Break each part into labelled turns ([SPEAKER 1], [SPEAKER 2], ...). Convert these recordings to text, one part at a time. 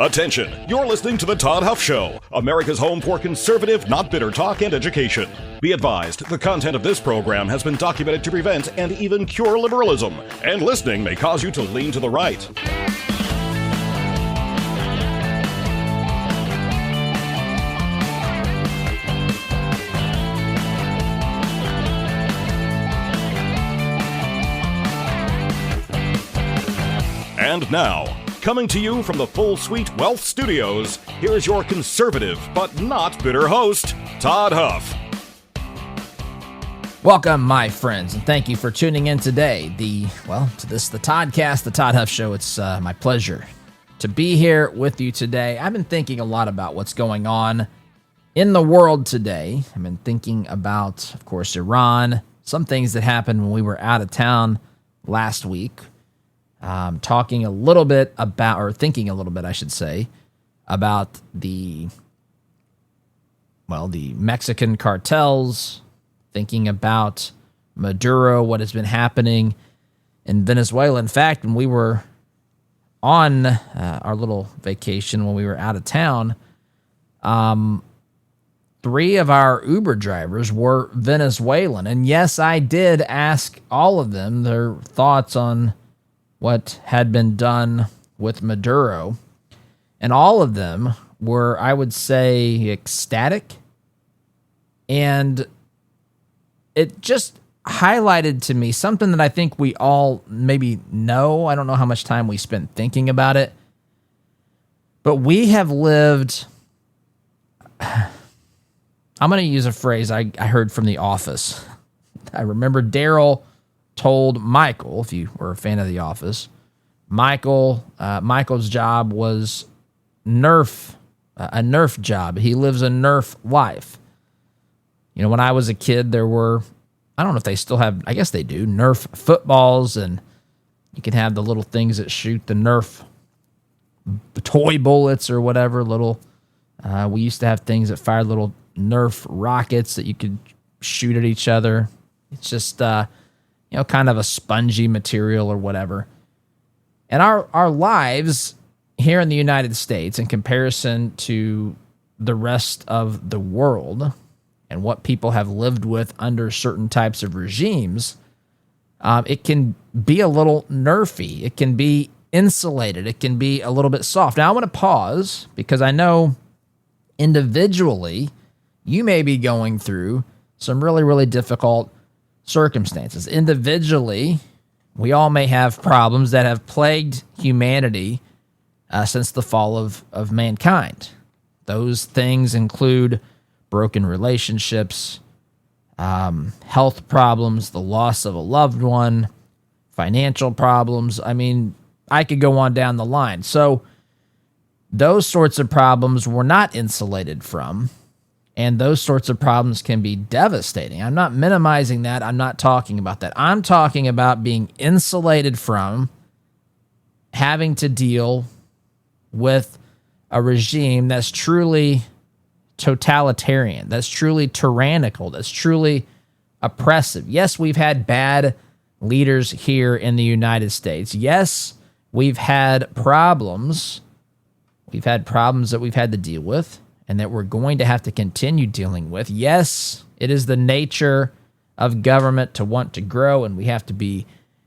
[SPEAKER 1] Attention, you're listening to The Todd Huff Show, America's home for conservative, not bitter talk and education. Be advised, the content of this program has been documented to prevent and even cure liberalism, and listening may cause you to lean to the right. And now, coming to you from the Full Suite Wealth Studios, here's your conservative but not bitter host, Todd Huff.
[SPEAKER 2] Welcome, my friends, and thank you for tuning in today. The Toddcast, the Todd Huff Show. It's my pleasure to be here with you today. I've been thinking a lot about what's going on in the world today. I've been thinking about, of course, Iran, some things that happened when we were out of town last week. Thinking a little bit, I should say, about the Mexican cartels, thinking about Maduro, what has been happening in Venezuela. In fact, when we were on our little vacation, when we were out of town, 3 of our Uber drivers were Venezuelan. And yes, I did ask all of them their thoughts on what had been done with Maduro. And all of them were, I would say, ecstatic. And it just highlighted to me something that I think we all maybe know. I don't know how much time we spent thinking about it. But we have lived... I'm going to use a phrase I heard from The Office. I remember Daryl told Michael, if you were a fan of The Office, Michael's job was a Nerf job. He lives a Nerf life. You know, when I was a kid, there were, I don't know if they still have, I guess they do, Nerf footballs, and you can have the little things that shoot the Nerf toy bullets or whatever, we used to have things that fired little Nerf rockets that you could shoot at each other. It's just, kind of a spongy material or whatever. And our lives here in the United States, in comparison to the rest of the world and what people have lived with under certain types of regimes, it can be a little nerfy. It can be insulated. It can be a little bit soft. Now, I want to pause because I know individually you may be going through some really, really difficult circumstances. Individually, we all may have problems that have plagued humanity since the fall of mankind. Those things include broken relationships, health problems, the loss of a loved one, financial problems. I mean, I could go on down the line. So those sorts of problems we're not insulated from. And those sorts of problems can be devastating. I'm not minimizing that. I'm not talking about that. I'm talking about being insulated from having to deal with a regime that's truly totalitarian, that's truly tyrannical, that's truly oppressive. Yes, we've had bad leaders here in the United States. Yes, we've had problems. We've had problems that we've had to deal with, and that we're going to have to continue dealing with. Yes, it is the nature of government to want to grow, and we have to be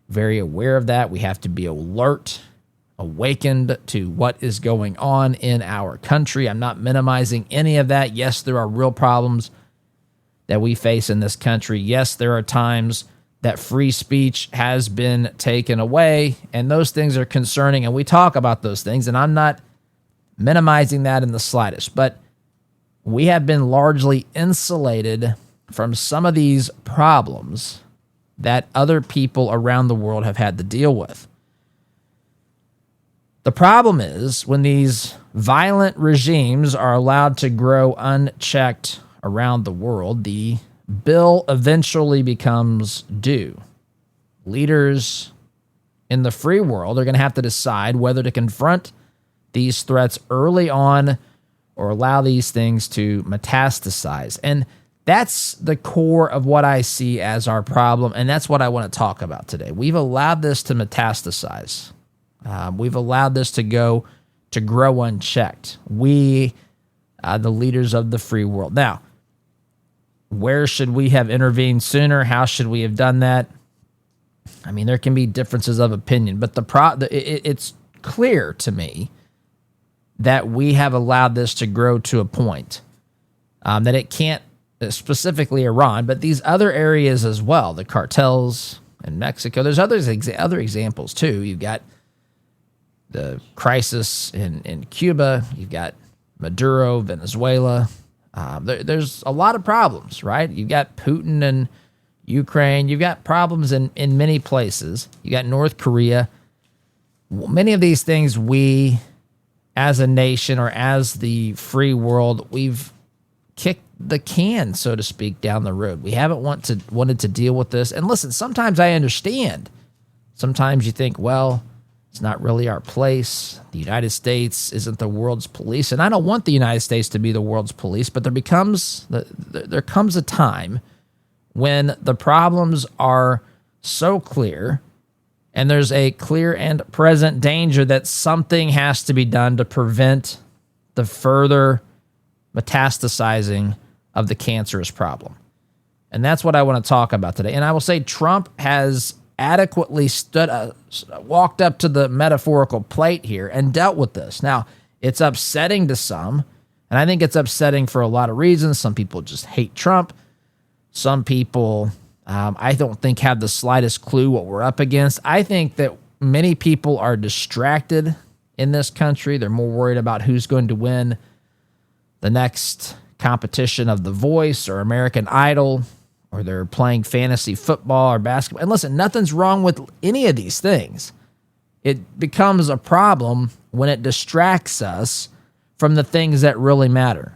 [SPEAKER 2] very aware of that. We have to be alert, awakened to what is going on in our country. I'm not minimizing any of that. Yes, there are real problems that we face in this country. Yes, there are times that free speech has been taken away, and those things are concerning, and we talk about those things, and I'm not minimizing that in the slightest, but we have been largely insulated from some of these problems that other people around the world have had to deal with. The problem is when these violent regimes are allowed to grow unchecked around the world, the bill eventually becomes due. Leaders in the free world are going to have to decide whether to confront these threats early on or allow these things to metastasize. And that's the core of what I see as our problem, and that's what I want to talk about today. We've allowed this to metastasize. We've allowed this to go to grow unchecked. We, the leaders of the free world. Now, where should we have intervened sooner? How should we have done that? I mean, there can be differences of opinion, but it's clear to me that we have allowed this to grow to a point that it can't, specifically Iran, but these other areas as well, the cartels in Mexico. There's other examples too. You've got the crisis in Cuba. You've got Maduro, Venezuela. There's a lot of problems, right? You've got Putin and Ukraine. You've got problems in many places. You got North Korea. Many of these things we, as a nation or as the free world, we've kicked the can, so to speak, down the road. We haven't wanted to deal with this. And listen, sometimes I understand. Sometimes you think, well, it's not really our place. The United States isn't the world's police. And I don't want the United States to be the world's police, but there comes a time when the problems are so clear and there's a clear and present danger that something has to be done to prevent the further metastasizing of the cancerous problem. And that's what I want to talk about today. And I will say Trump has adequately walked up to the metaphorical plate here and dealt with this. Now, it's upsetting to some, and I think it's upsetting for a lot of reasons. Some people just hate Trump. Some people, I don't think, have the slightest clue what we're up against. I think that many people are distracted in this country. They're more worried about who's going to win the next competition of The Voice or American Idol, or they're playing fantasy football or basketball. And listen, nothing's wrong with any of these things. It becomes a problem when it distracts us from the things that really matter.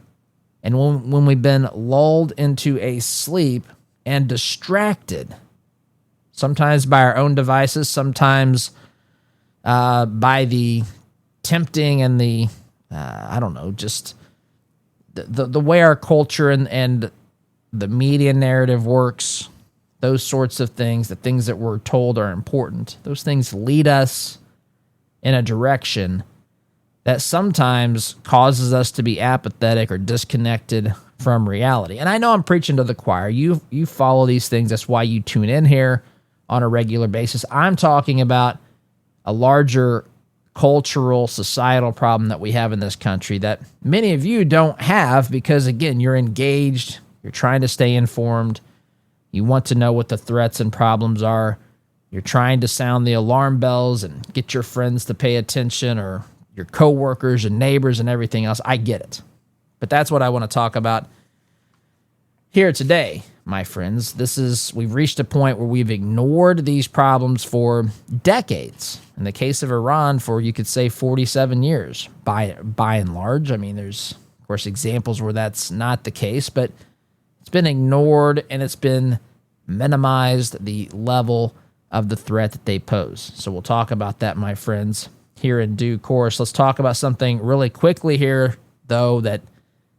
[SPEAKER 2] And when we've been lulled into a sleep and distracted, sometimes by our own devices, sometimes by the tempting and the, just the way our culture and the media narrative works, those sorts of things, the things that we're told are important, those things lead us in a direction that sometimes causes us to be apathetic or disconnected from reality. And I know I'm preaching to the choir. You follow these things. That's why you tune in here on a regular basis. I'm talking about a larger cultural, societal problem that we have in this country that many of you don't have because, again, you're engaged, you're trying to stay informed, you want to know what the threats and problems are, you're trying to sound the alarm bells and get your friends to pay attention or your coworkers and neighbors and everything else. I get it. But that's what I want to talk about here today, my friends. We've reached a point where we've ignored these problems for decades. In the case of Iran, for, you could say, 47 years, by and large. I mean, there's, of course, examples where that's not the case, but it's been ignored and it's been minimized, the level of the threat that they pose. So we'll talk about that, my friends, here in due course. Let's talk about something really quickly here, though, that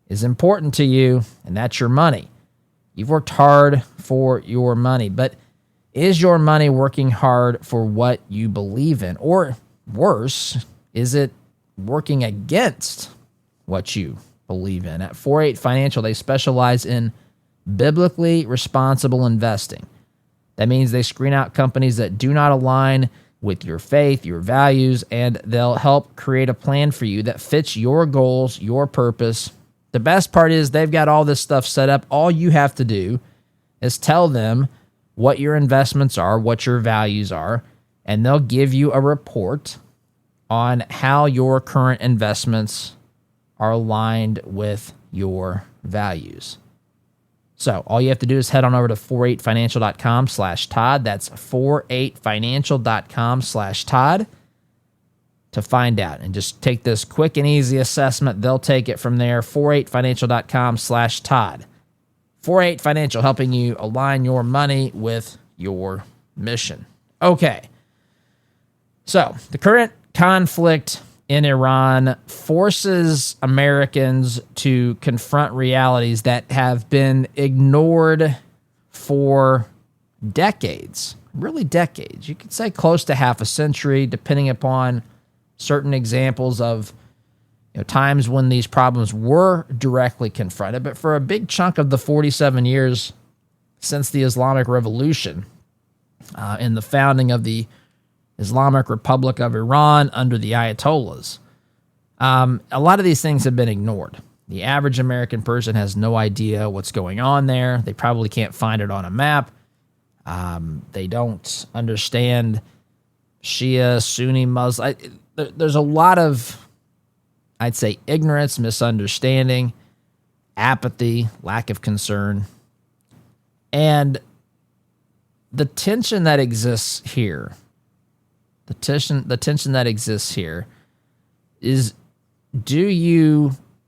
[SPEAKER 2] is important to you, and that's your money. You've worked hard for your money, but is your money working hard for what you believe in? Or worse, is it working against what you believe in? At 48 Financial, they specialize in biblically responsible investing. That means they screen out companies that do not align with your faith, your values, and they'll help create a plan for you that fits your goals, your purpose. The best part is they've got all this stuff set up. All you have to do is tell them what your investments are, what your values are, and they'll give you a report on how your current investments are aligned with your values. So all you have to do is head on over to 48financial.com/Todd. That's 48financial.com/Todd to find out. And just take this quick and easy assessment. They'll take it from there. 48financial.com/Todd. 48 Financial, helping you align your money with your mission. Okay. So the current conflict in Iran forces Americans to confront realities that have been ignored for decades, really decades. You could say close to half a century, depending upon certain examples of times when these problems were directly confronted. But for a big chunk of the 47 years since the Islamic Revolution, in the founding of the Islamic Republic of Iran under the Ayatollahs, a lot of these things have been ignored. The average American person has no idea what's going on there. They probably can't find it on a map. They don't understand Shia, Sunni, Muslim. There's a lot of, I'd say, ignorance, misunderstanding, apathy, lack of concern. And the tension that exists here, the tension that exists here is,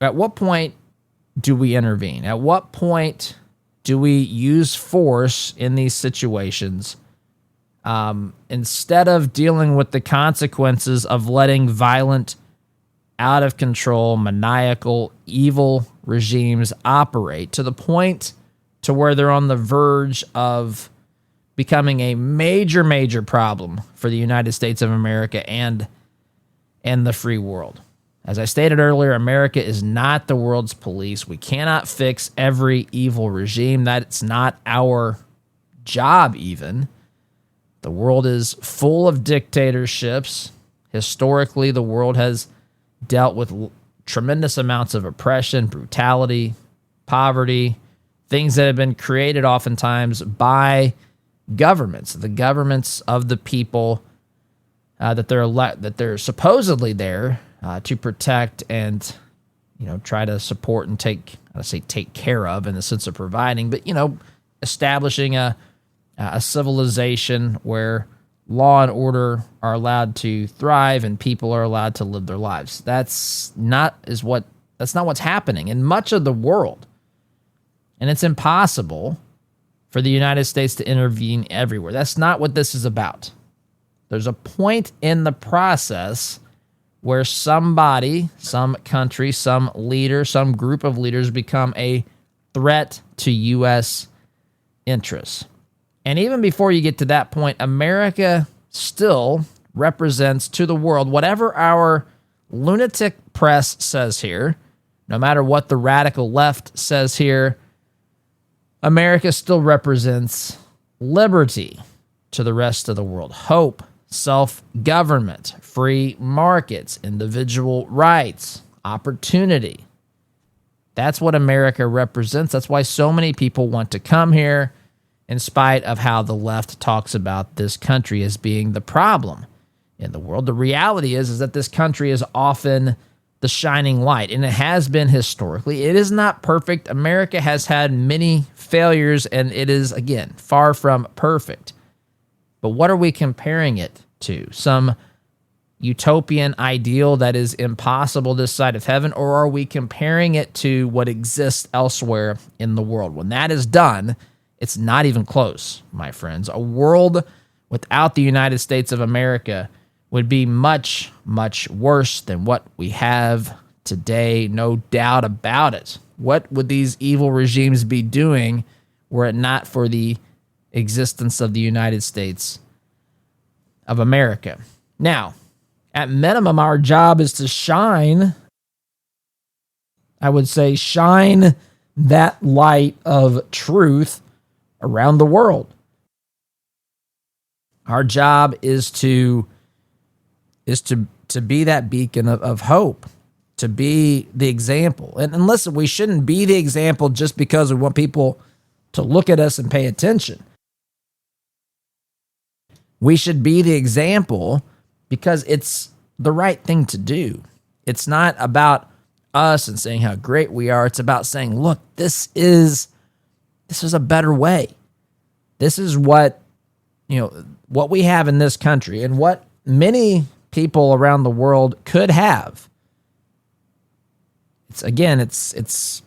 [SPEAKER 2] at what point do we intervene? At what point do we use force in these situations instead of dealing with the consequences of letting violent, out of control, maniacal, evil regimes operate to the point to where they're on the verge of becoming a major problem for the United States of America and the free world? As I stated earlier, America is not the world's police. We cannot fix every evil regime. That's not our job even. The world is full of dictatorships. Historically, the world has dealt with tremendous amounts of oppression, brutality, poverty, things that have been created oftentimes by governments, the governments of the people that they're supposedly there to protect and try to support and take care of in the sense of providing, but establishing a civilization where law and order are allowed to thrive and people are allowed to live their lives. That's not what's happening in much of the world. And it's impossible for the United States to intervene everywhere. That's not what this is about. There's a point in the process where somebody, some country, some leader, some group of leaders become a threat to U.S. interests. And even before you get to that point, America still represents to the world whatever our lunatic press says here, no matter what the radical left says here, America still represents liberty to the rest of the world, hope, self-government, free markets, individual rights, opportunity. That's what America represents. That's why so many people want to come here, in spite of how the left talks about this country as being the problem in the world. The reality is that this country is often the shining light, and it has been historically. It is not perfect. America has had many failures, and it is, again, far from perfect. But what are we comparing it to? Some utopian ideal that is impossible this side of heaven, or are we comparing it to what exists elsewhere in the world? When that is done, it's not even close, my friends. A world without the United States of America would be much worse than what we have today, no doubt about it. What would these evil regimes be doing were it not for the existence of the United States of America? Now, at minimum, our job is to shine that light of truth around the world. Our job is to be that beacon of hope, to be the example. And listen, we shouldn't be the example just because we want people to look at us and pay attention. We should be the example because it's the right thing to do. It's not about us and saying how great we are. It's about saying, look, this is a better way. This is what we have in this country and what many people around the world could have. It's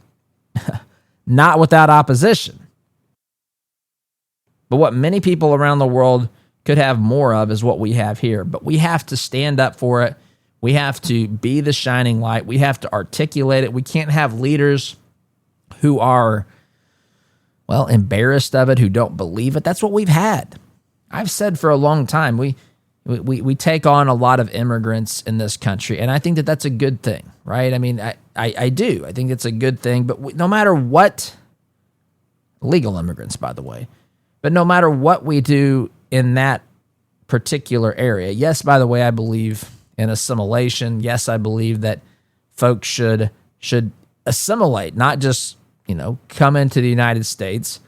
[SPEAKER 2] not without opposition. But what many people around the world could have more of is what we have here. But we have to stand up for it. We have to be the shining light. We have to articulate it. We can't have leaders who are, embarrassed of it, who don't believe it. That's what we've had. I've said for a long time, we we take on a lot of immigrants in this country, and I think that that's a good thing, right? I mean, I do. I think it's a good thing, but no matter what, legal immigrants, by the way, but no matter what we do in that particular area, yes, by the way, I believe in assimilation. Yes, I believe that folks should assimilate, not just, come into the United States,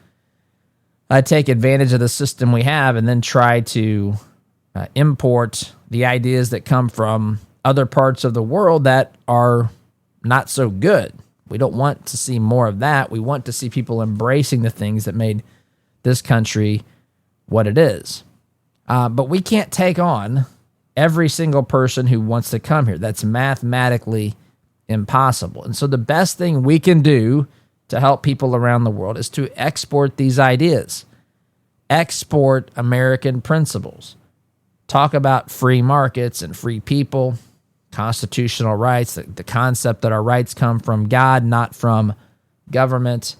[SPEAKER 2] take advantage of the system we have, and then try to import the ideas that come from other parts of the world that are not so good. We don't want to see more of that. We want to see people embracing the things that made this country what it is. But we can't take on every single person who wants to come here. That's mathematically impossible. And so the best thing we can do to help people around the world is to export these ideas, export American principles. Talk about free markets and free people, constitutional rights, the concept that our rights come from God, not from government.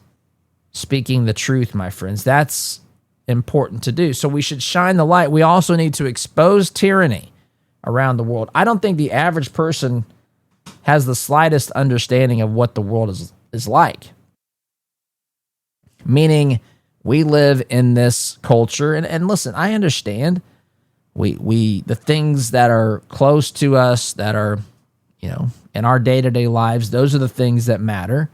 [SPEAKER 2] Speaking the truth, my friends, that's important to do. So we should shine the light. We also need to expose tyranny around the world. I don't think the average person has the slightest understanding of what the world is like. Meaning, we live in this culture, and listen, I understand. We the things that are close to us, that are, in our day-to-day lives, those are the things that matter.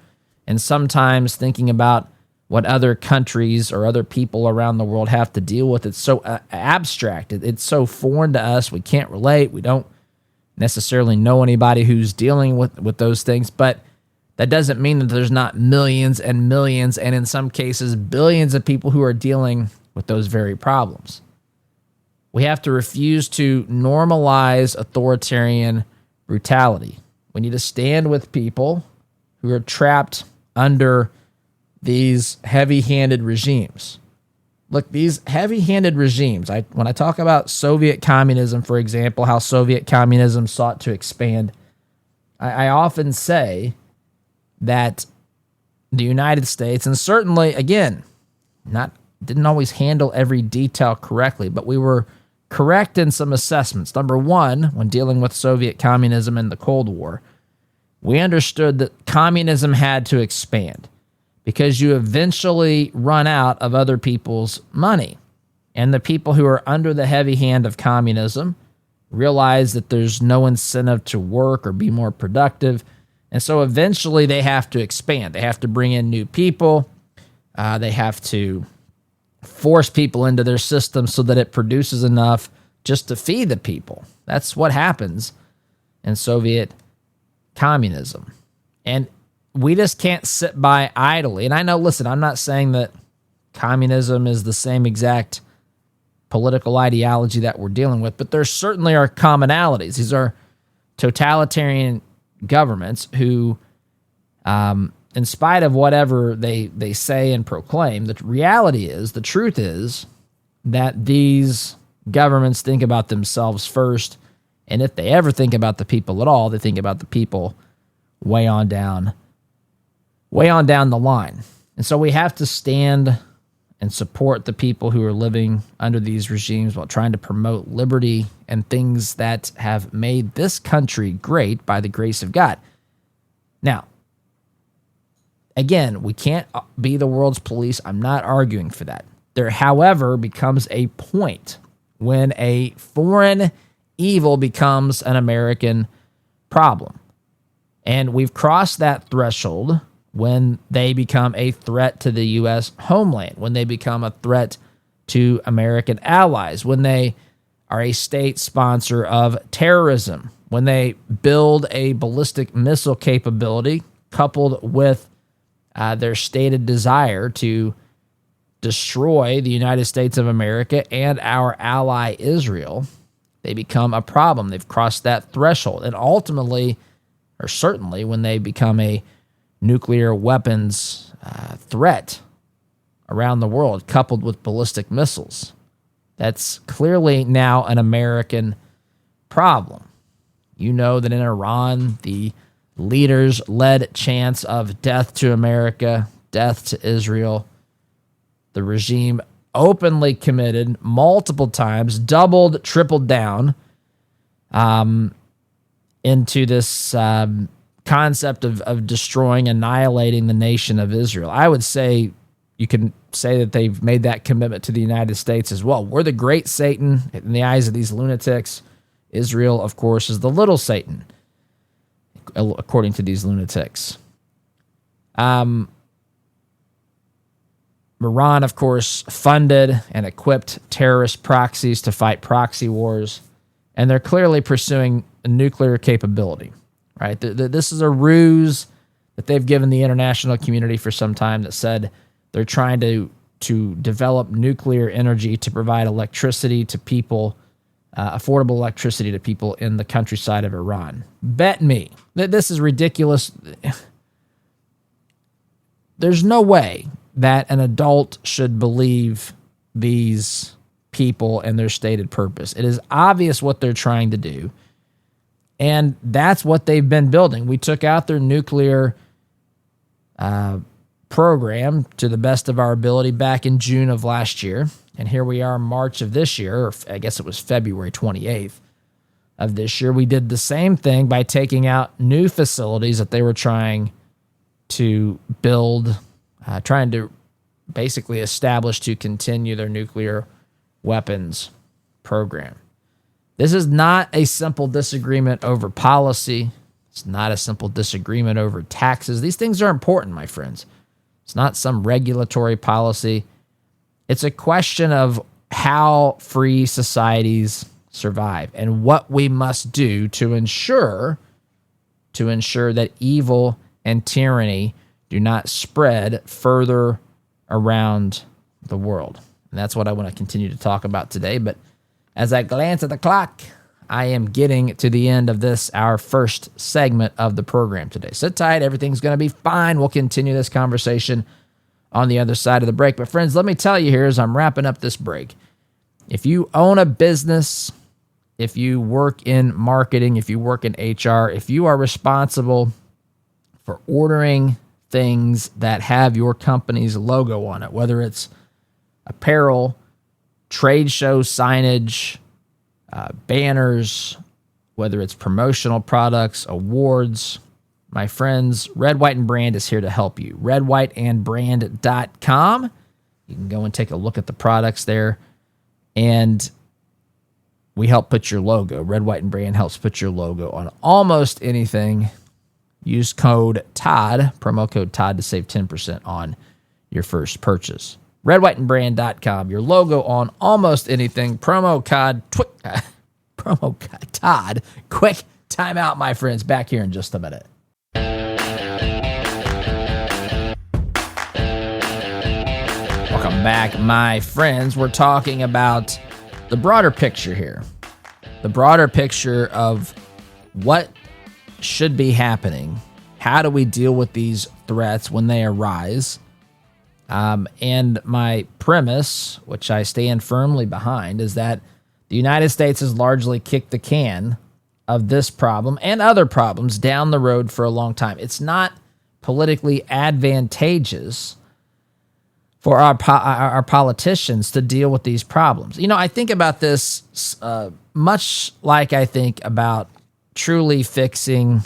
[SPEAKER 2] And sometimes thinking about what other countries or other people around the world have to deal with, it's so abstract. It's so foreign to us. We can't relate. We don't necessarily know anybody who's dealing with those things. But that doesn't mean that there's not millions and millions, and in some cases, billions of people who are dealing with those very problems. We have to refuse to normalize authoritarian brutality. We need to stand with people who are trapped under these heavy-handed regimes. Look, these heavy-handed regimes, when I talk about Soviet communism, for example, how Soviet communism sought to expand, I often say that the United States, and certainly, again, didn't always handle every detail correctly, but we were correct in some assessments. Number one, when dealing with Soviet communism in the Cold War, we understood that communism had to expand because you eventually run out of other people's money. And the people who are under the heavy hand of communism realize that there's no incentive to work or be more productive. And so eventually they have to expand. They have to bring in new people. They have to force people into their system so that it produces enough just to feed the people. That's what happens in Soviet communism. And we just can't sit by idly. And I know, listen, I'm not saying that communism is the same exact political ideology that we're dealing with, but there certainly are commonalities. These are totalitarian governments who, in spite of whatever they say and proclaim, the reality is, the truth is, that these governments think about themselves first, and if they ever think about the people at all, they think about the people way on down the line. And so we have to stand and support the people who are living under these regimes while trying to promote liberty and things that have made this country great by the grace of God. Now, again, we can't be the world's police. I'm not arguing for that. There, however, becomes a point when a foreign evil becomes an American problem. And we've crossed that threshold when they become a threat to the U.S. homeland, when they become a threat to American allies, when they are a state sponsor of terrorism, when they build a ballistic missile capability coupled with their stated desire to destroy the United States of America and our ally Israel, they become a problem. They've crossed that threshold. And ultimately, or certainly, when they become a nuclear weapons threat around the world, coupled with ballistic missiles, that's clearly now an American problem. You know that in Iran, the leaders led chants of death to America, death to Israel. The regime openly committed multiple times, doubled, tripled down into this concept of destroying, annihilating the nation of Israel. I would say you can say that they've made that commitment to the United States as well. We're the great Satan in the eyes of these lunatics. Israel, of course, is the little Satan, according to these lunatics. Iran, of course, funded and equipped terrorist proxies to fight proxy wars, and they're clearly pursuing a nuclear capability, right? This is a ruse that they've given the international community for some time that said they're trying to develop nuclear energy to provide electricity to people, affordable electricity to people in the countryside of Iran. Bet me that this is ridiculous. There's no way that an adult should believe these people and their stated purpose. It is obvious what they're trying to do, and that's what they've been building. We took out their nuclear program to the best of our ability back in June of last year, and here we are in March of this year, or I guess it was February 28th of this year. We did the same thing by taking out new facilities that they were trying to build, trying to basically establish to continue their nuclear weapons program. This is not a simple disagreement over policy. It's not a simple disagreement over taxes. These things are important, my friends. It's not some regulatory policy. It's a question of how free societies survive and what we must do to ensure that evil and tyranny do not spread further around the world. And that's what I want to continue to talk about today. But as I glance at the clock, I am getting to the end of this, our first segment of the program today. Sit tight. Everything's going to be fine. We'll continue this conversation on the other side of the break. But friends, let me tell you here as I'm wrapping up this break, if you own a business, if you work in marketing, if you work in HR, if you are responsible for ordering things that have your company's logo on it, whether it's apparel, trade show signage, banners, whether it's promotional products, awards, my friends, Red, White, and Brand is here to help you. redwhiteandbrand.com. You can go and take a look at the products there, and we help put your logo. Red, White, and Brand helps put your logo on almost anything. Use code TODD, promo code TODD, to save 10% on your first purchase. redwhiteandbrand.com, your logo on almost anything. Promo code TODD. Quick timeout, my friends. Back here in just a minute. Welcome back, my friends. We're talking about the broader picture here. The broader picture of what should be happening. How do we deal with these threats when they arise? And my premise, which I stand firmly behind, is that the United States has largely kicked the can of this problem and other problems down the road for a long time. It's not politically advantageous for our politicians to deal with these problems. You know, I think about this much like I think about truly fixing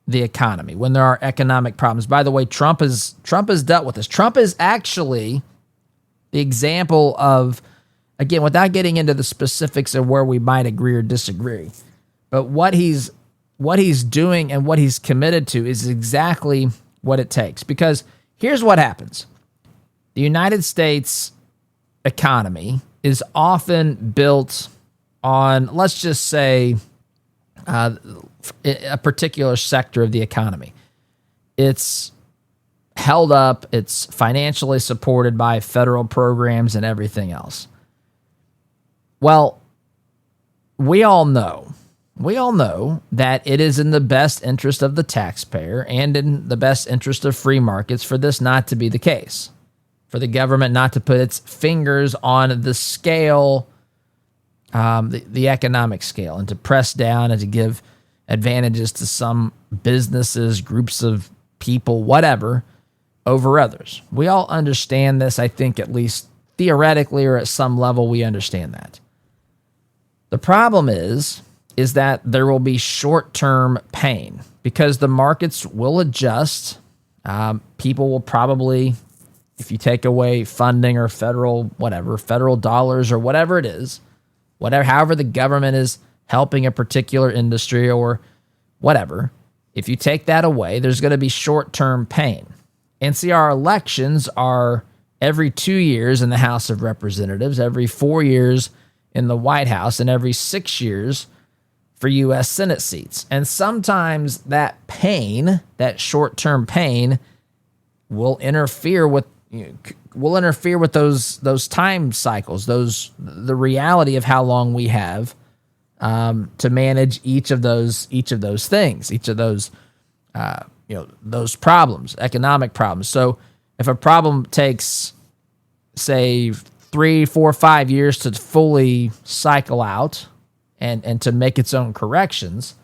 [SPEAKER 2] the economy when there are economic problems. By the way, Trump has dealt with this. Trump is actually the example of, again, without getting into the specifics of where we might agree or disagree, but what he's doing and what he's committed to is exactly what it takes. Because here's what happens. The United States economy is often built on, let's just say, a particular sector of the economy. It's held up, it's financially supported by federal programs and everything else. Well, we all know that it is in the best interest of the taxpayer and in the best interest of free markets for this not to be the case, for the government not to put its fingers on the scale, the economic scale, and to press down and to give advantages to some businesses, groups of people, whatever, over others. We all understand this, I think, at least theoretically or at some level, we understand that. The problem is that there will be short-term pain because the markets will adjust. People will probably, if you take away funding or federal dollars or whatever it is, however the government is helping a particular industry or whatever, if you take that away, there's going to be short-term pain. And see, our elections are every 2 years in the House of Representatives, every 4 years in the White House, and every 6 years for U.S. Senate seats. And sometimes that pain, that short-term pain, will interfere with those time cycles, the reality of how long we have to manage each of those things, each of those those problems, economic problems. So if a problem takes, say, 3, 4, 5 years to fully cycle out and to make its own corrections,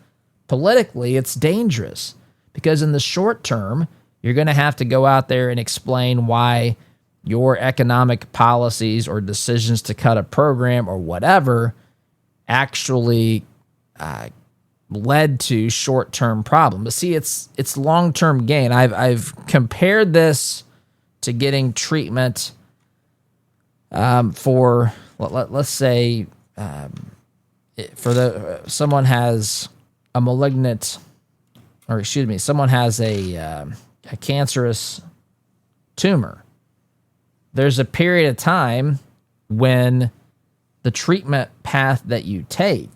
[SPEAKER 2] politically it's dangerous because in the short term, you're going to have to go out there and explain why your economic policies or decisions to cut a program or whatever actually led to short-term problem. But see, it's long-term gain. I've compared this to getting treatment for let's say someone has a malignant, or excuse me, someone has a cancerous tumor. There's a period of time when the treatment path that you take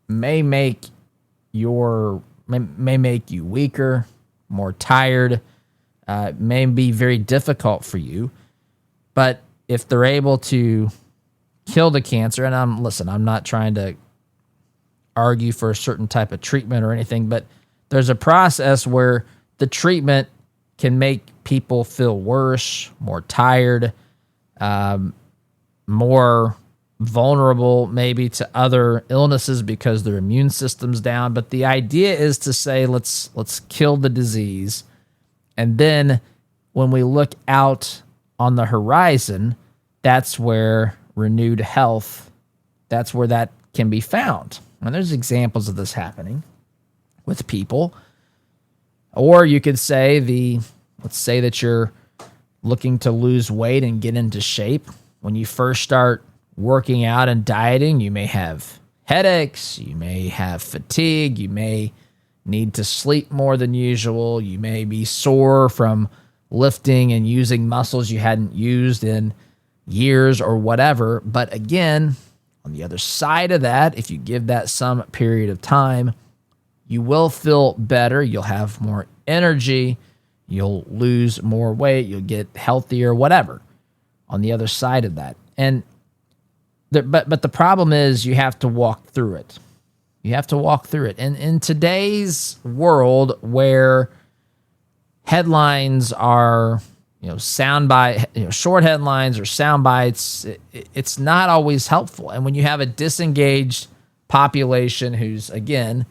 [SPEAKER 2] may make you weaker, more tired, may be very difficult for you. But if they're able to kill the cancer, and I'm not trying to argue for a certain type of treatment or anything, but there's a process where the treatment can make people feel worse, more tired, more vulnerable maybe to other illnesses because their immune system's down. But the idea is to say, let's kill the disease. And then when we look out on the horizon, that's where renewed health, that's where that can be found. And there's examples of this happening with people. Or you could say let's say that you're looking to lose weight and get into shape. When you first start working out and dieting, you may have headaches, you may have fatigue, you may need to sleep more than usual, you may be sore from lifting and using muscles you hadn't used in years or whatever. But again, on the other side of that, if you give that some period of time, you will feel better, you'll have more energy, you'll lose more weight, you'll get healthier, whatever, on the other side of that. And but the problem is you have to walk through it. You have to walk through it. And in today's world where headlines are, short headlines or sound bites, it's not always helpful. And when you have a disengaged population who's, again,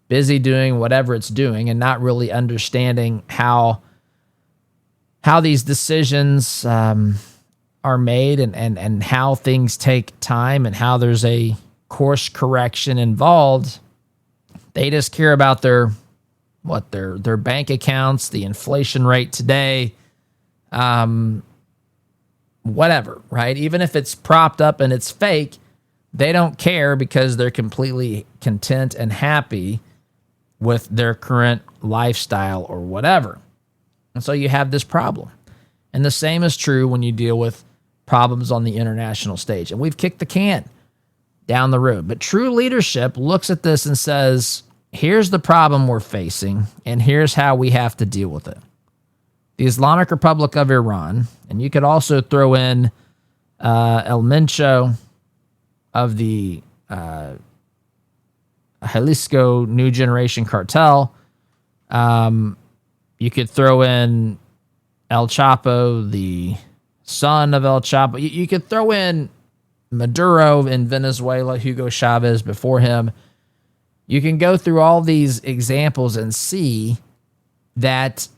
[SPEAKER 2] busy doing whatever it's doing and not really understanding how these decisions are made and how things take time and how there's a course correction involved, they just care about their bank accounts, the inflation rate today, whatever, right? Even if it's propped up and it's fake, they don't care because they're completely content and happy with their current lifestyle or whatever. And so you have this problem. And the same is true when you deal with problems on the international stage. And we've kicked the can down the road. But true leadership looks at this and says, here's the problem we're facing, and here's how we have to deal with it. The Islamic Republic of Iran, and you could also throw in El Mencho of the Jalisco New Generation Cartel. You could throw in El Chapo, the son of El Chapo. You could throw in Maduro in Venezuela, Hugo Chavez before him. You can go through all these examples and see that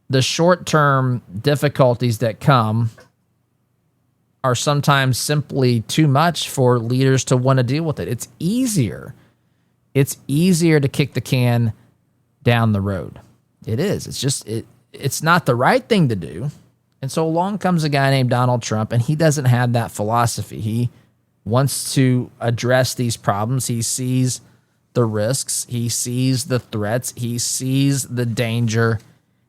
[SPEAKER 2] the short-term difficulties that come are sometimes simply too much for leaders to want to deal with it. It's easier. It's easier to kick the can down the road. It is. It's not the right thing to do. And so along comes a guy named Donald Trump, and he doesn't have that philosophy. He wants to address these problems. He sees the risks. He sees the threats. He sees the danger,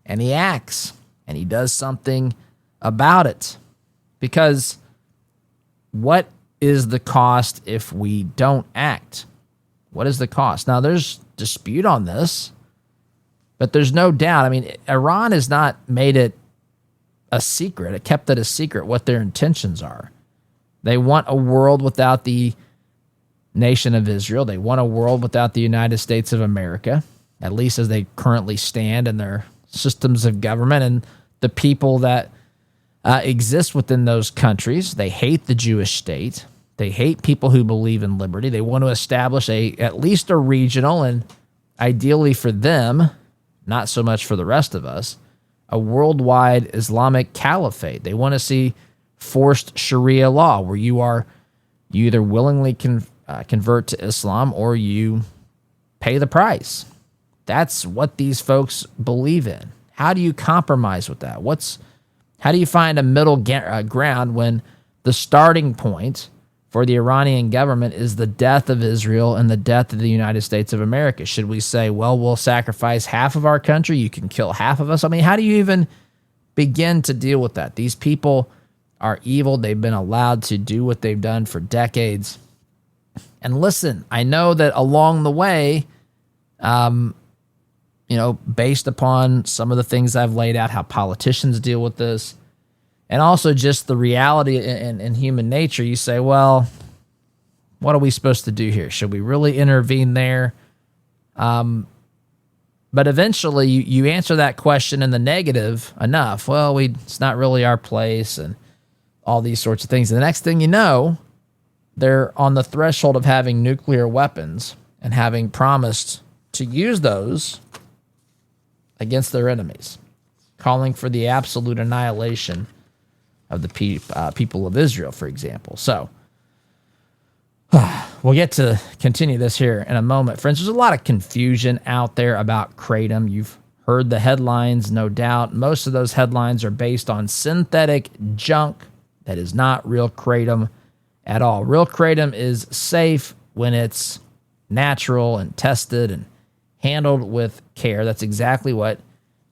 [SPEAKER 2] and he acts, and he does something about it. Because what is the cost if we don't act? What is the cost? Now, there's dispute on this, but there's no doubt. I mean, Iran has not made it a secret. It kept it a secret what their intentions are. They want a world without the nation of Israel. They want a world without the United States of America, at least as they currently stand in their systems of government and the people that exist within those countries. They hate the Jewish state. They hate people who believe in liberty. They want to establish at least a regional, and ideally for them, not so much for the rest of us, a worldwide Islamic caliphate. They want to see forced Sharia law, where you either willingly convert to Islam or you pay the price. That's what these folks believe in. How do you compromise with that? How do you find a middle ground when the starting point for the Iranian government is the death of Israel and the death of the United States of America? Should we say, well, we'll sacrifice half of our country, you can kill half of us? I mean, how do you even begin to deal with that? These people are evil. They've been allowed to do what they've done for decades. And listen, I know that along the way, based upon some of the things I've laid out, how politicians deal with this, and also just the reality in human nature, you say, well, what are we supposed to do here? Should we really intervene there? But eventually you answer that question in the negative enough. Well, it's not really our place and all these sorts of things. And the next thing you know, they're on the threshold of having nuclear weapons and having promised to use those against their enemies, calling for the absolute annihilation of the people of Israel, for example. So we'll get to continue this here in a moment. Friends, there's a lot of confusion out there about kratom. You've heard the headlines, no doubt. Most of those headlines are based on synthetic junk that is not real kratom at all. Real kratom is safe when it's natural and tested and handled with care. That's exactly what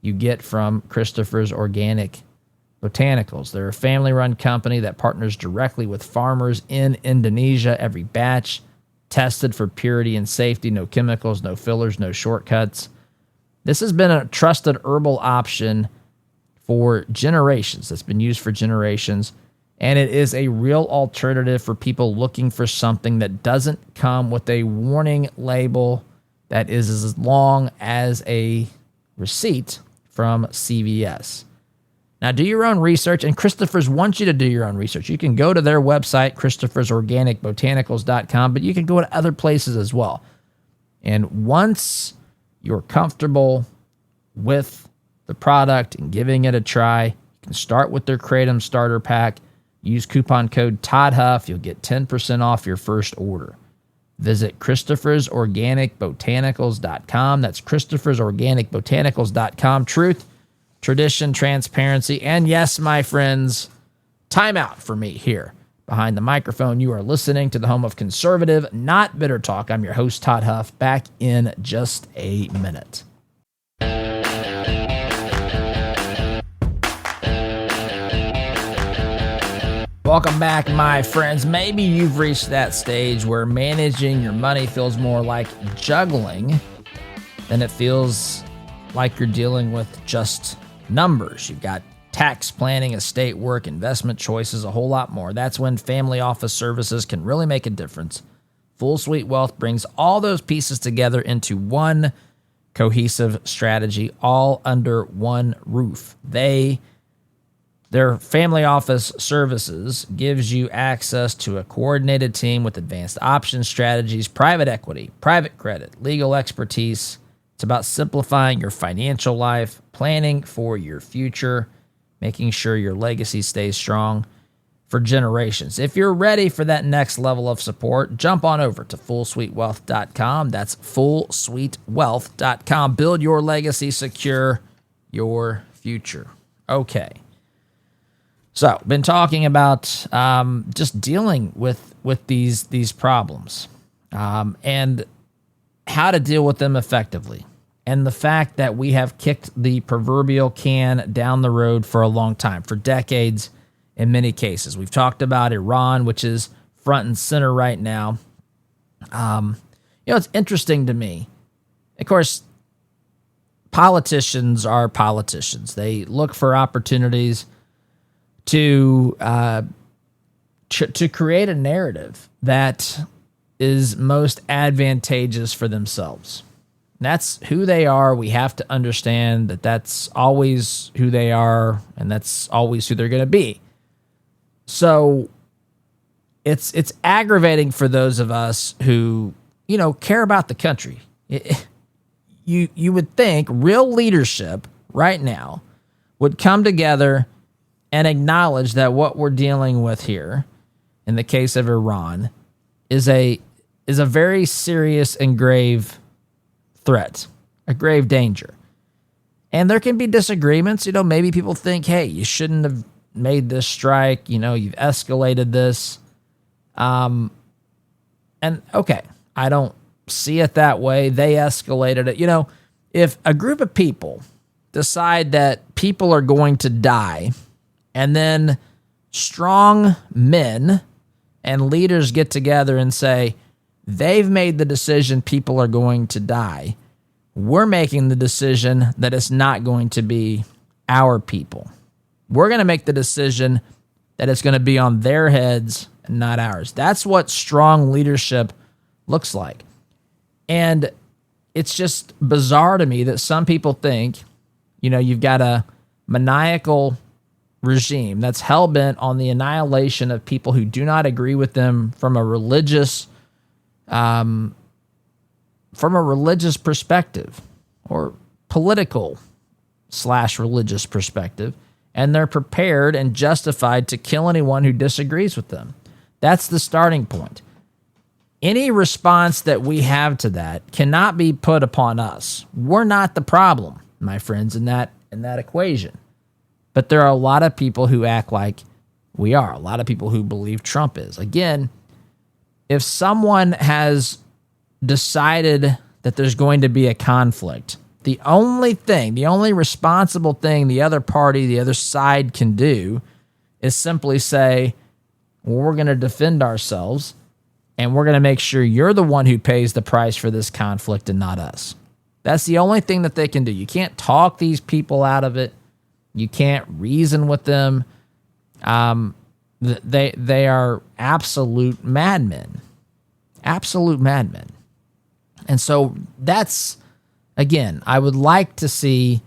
[SPEAKER 2] you get from Christopher's Organic Botanicals. They're a family-run company that partners directly with farmers in Indonesia. Every batch tested for purity and safety, no chemicals, no fillers, no shortcuts. This has been a trusted herbal option for generations. It's been used for generations, and it is a real alternative for people looking for something that doesn't come with a warning label that is as long as a receipt from CVS. Now, do your own research, and Christopher's wants you to do your own research. You can go to their website, Christopher'sOrganicBotanicals.com, but you can go to other places as well. And once you're comfortable with the product and giving it a try, you can start with their Kratom Starter Pack. Use coupon code Todd Huff. You'll get 10% off your first order. Visit Christopher'sOrganicBotanicals.com. That's Christopher'sOrganicBotanicals.com. Truth, tradition, transparency, and yes, my friends, time out for me here behind the microphone. You are listening to the home of conservative, not bitter talk. I'm your host, Todd Huff. Back in just a minute. Welcome back, my friends. Maybe you've reached that stage where managing your money feels more like juggling than it feels like you're dealing with just numbers. You've got tax planning, estate work, investment choices, a whole lot more. That's when Family Office Services can really make a difference. Full Suite Wealth brings all those pieces together into one cohesive strategy, all under one roof. Their Family Office Services gives you access to a coordinated team with advanced options strategies, private equity, private credit, legal expertise. It's about simplifying your financial life, planning for your future, making sure your legacy stays strong. for generations. If you're ready for that next level of support, jump on over to fullsuitewealth.com. That's fullsuitewealth.com. Build your legacy, secure your future. Okay. So, been talking about just dealing with these problems and how to deal with them effectively. And the fact that we have kicked the proverbial can down the road for a long time, for decades in many cases. We've talked about Iran, which is front and center right now. It's interesting to me. Of course, politicians are politicians. They look for opportunities to create a narrative that is most advantageous for themselves. That's who they are. We have to understand that that's always who they are, and that's always who they're going to be. So it's aggravating for those of us who, care about the country. You would think real leadership right now would come together and acknowledge that what we're dealing with here, in the case of Iran, is a very serious and grave threat, a grave danger. And there can be disagreements. Maybe people think, hey, you shouldn't have made this strike. You've escalated this. And okay, I don't see it that way. They escalated it. If a group of people decide that people are going to die, and then strong men and leaders get together and say, they've made the decision people are going to die, we're making the decision that it's not going to be our people. We're going to make the decision that it's going to be on their heads and not ours. That's what strong leadership looks like. And it's just bizarre to me that some people think, you've got a maniacal regime that's hell-bent on the annihilation of people who do not agree with them from a religious perspective or political/religious perspective, and they're prepared and justified to kill anyone who disagrees with them. That's the starting point. Any response that we have to that cannot be put upon us. We're not the problem, my friends, in that equation. But there are a lot of people who act like we are. A lot of people who believe Trump is. Again, if someone has decided that there's going to be a conflict, the only responsible thing the other party, the other side can do is simply say, well, we're going to defend ourselves, and we're going to make sure you're the one who pays the price for this conflict and not us. That's the only thing that they can do. You can't talk these people out of it. You can't reason with them. They are absolute madmen. Absolute madmen. And so that's, again, I would like to see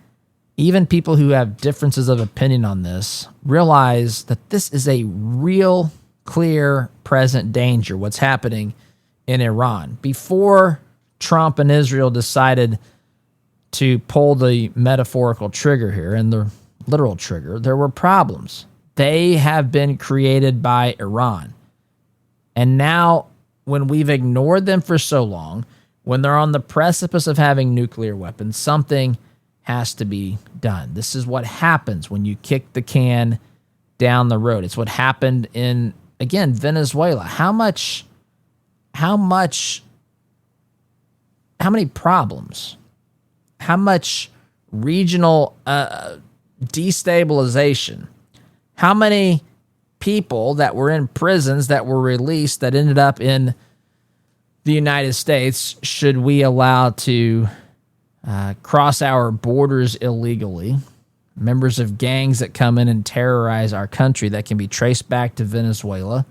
[SPEAKER 2] even people who have differences of opinion on this realize that this is a real, clear, present danger, what's happening in Iran. Before Trump and Israel decided to pull the metaphorical trigger here and the literal trigger, there were problems. They have been created by Iran. And now, when we've ignored them for so long, when they're on the precipice of having nuclear weapons, something has to be done. This is what happens when you kick the can down the road. It's what happened in, again, Venezuela. How many problems? How much regional destabilization? How many people that were in prisons that were released that ended up in the United States should we allow to cross our borders illegally? Members of gangs that come in and terrorize our country that can be traced back to Venezuela.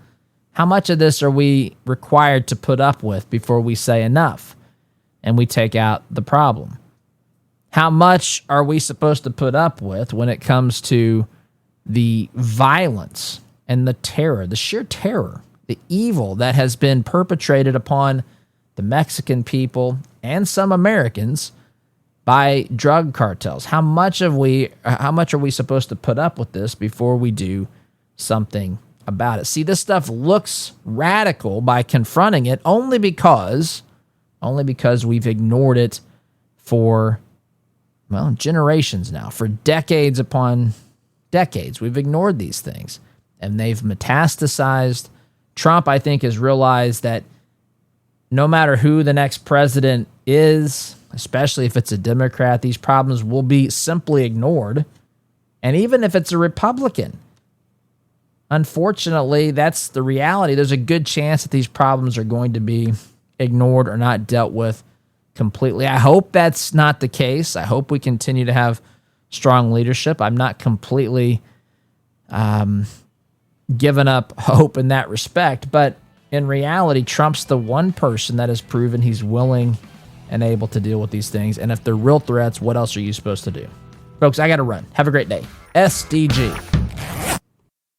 [SPEAKER 2] How much of this are we required to put up with before we say enough and we take out the problem? How much are we supposed to put up with when it comes to the violence and the terror, the sheer terror, the evil that has been perpetrated upon the Mexican people and some Americans by drug cartels? How much are we supposed to put up with this before we do something about it. See, this stuff looks radical by confronting it only because we've ignored it for, well, generations now. For decades upon decades, we've ignored these things, and they've metastasized. Trump, I think, has realized that no matter who the next president is, especially if it's a Democrat, these problems will be simply ignored. And even if it's a Republican, unfortunately, that's the reality. There's a good chance that these problems are going to be ignored or not dealt with completely. I hope that's not the case. I hope we continue to have strong leadership. I'm not completely given up hope in that respect, but in reality, Trump's the one person that has proven he's willing and able to deal with these things. And if they're real threats, what else are you supposed to do? Folks, I got to run. Have a great day. SDG.